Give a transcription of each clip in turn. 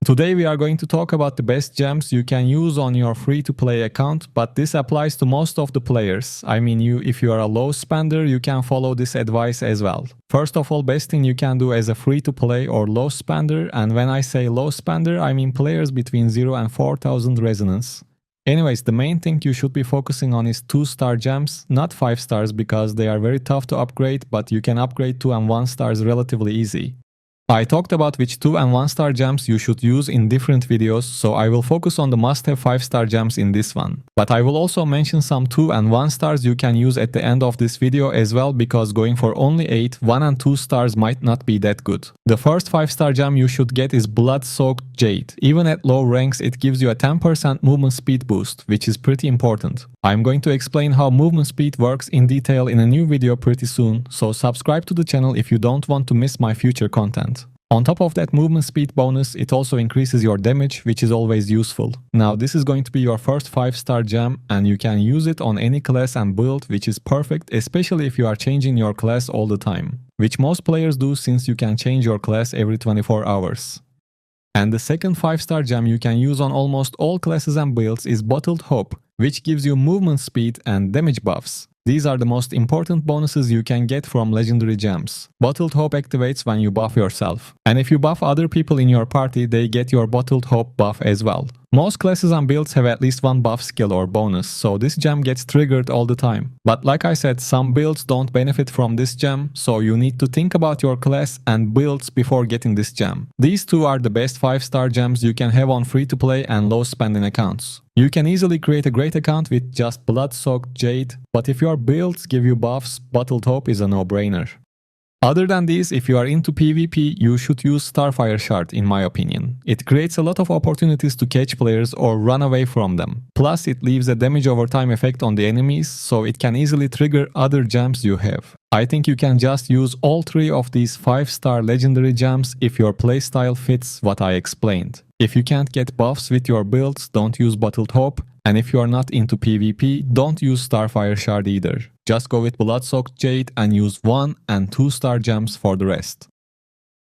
Today we are going to talk about the best gems you can use on your free-to-play account, but this applies to most of the players. I mean, if you are a low spender, you can follow this advice as well. First of all, best thing you can do as a free-to-play or low spender, and when I say low spender, I mean players between 0 and 4000 resonance. Anyways, the main thing you should be focusing on is 2-star gems, not 5 stars, because they are very tough to upgrade, but you can upgrade 2 and 1 stars relatively easy. I talked about which 2 and 1 star gems you should use in different videos, so I will focus on the must-have 5-star gems in this one. But I will also mention some 2 and 1 stars you can use at the end of this video as well, because going for only 8, 1 and 2 stars might not be that good. The first 5-star gem you should get is Blood-Soaked Jade. Even at low ranks, it gives you a 10% movement speed boost, which is pretty important. I'm going to explain how movement speed works in detail in a new video pretty soon, so subscribe to the channel if you don't want to miss my future content. On top of that movement speed bonus, it also increases your damage, which is always useful. Now this is going to be your first 5-star gem, and you can use it on any class and build, which is perfect, especially if you are changing your class all the time, which most players do since you can change your class every 24 hours. And the second 5-star gem you can use on almost all classes and builds is Bottled Hope, which gives you movement speed and damage buffs. These are the most important bonuses you can get from legendary gems. Bottled Hope activates when you buff yourself. And if you buff other people in your party, they get your Bottled Hope buff as well. Most classes and builds have at least one buff skill or bonus, so this gem gets triggered all the time. But like I said, some builds don't benefit from this gem, so you need to think about your class and builds before getting this gem. These two are the best 5-star gems you can have on free-to-play and low-spending accounts. You can easily create a great account with just Blood-Soaked Jade, but if your builds give you buffs, Bottled Hope is a no-brainer. Other than these, if you are into PvP, you should use Starfire Shard in my opinion. It creates a lot of opportunities to catch players or run away from them. Plus, it leaves a damage over time effect on the enemies, so it can easily trigger other gems you have. I think you can just use all 3 of these 5-star legendary gems if your playstyle fits what I explained. If you can't get buffs with your builds, don't use Bottled Hope, and if you are not into PvP, don't use Starfire Shard either. Just go with Blood-Soaked Jade and use 1 and 2-star gems for the rest.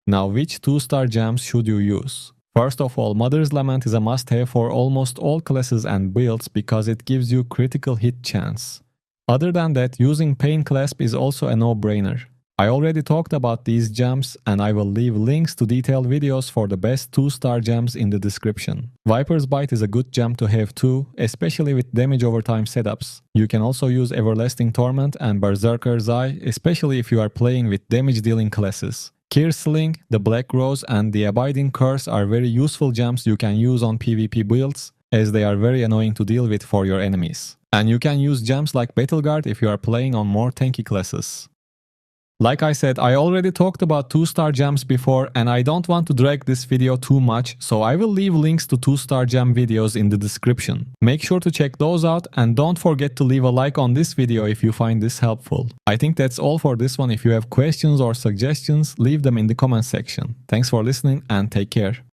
Now, which 2-star gems should you use? First of all, Mother's Lament is a must-have for almost all classes and builds because it gives you critical hit chance. Other than that, using Pain Clasp is also a no-brainer. I already talked about these gems, and I will leave links to detailed videos for the best 2-star gems in the description. Viper's Bite is a good gem to have too, especially with damage over time setups. You can also use Everlasting Torment and Berserker's Eye, especially if you are playing with damage dealing classes. Kirsling, the Black Rose and the Abiding Curse are very useful gems you can use on PvP builds, as they are very annoying to deal with for your enemies. And you can use gems like Battleguard if you are playing on more tanky classes. Like I said, I already talked about 2-star gems before, and I don't want to drag this video too much, so I will leave links to 2-star gem videos in the description. Make sure to check those out, and don't forget to leave a like on this video if you find this helpful. I think that's all for this one. If you have questions or suggestions, leave them in the comment section. Thanks for listening and take care.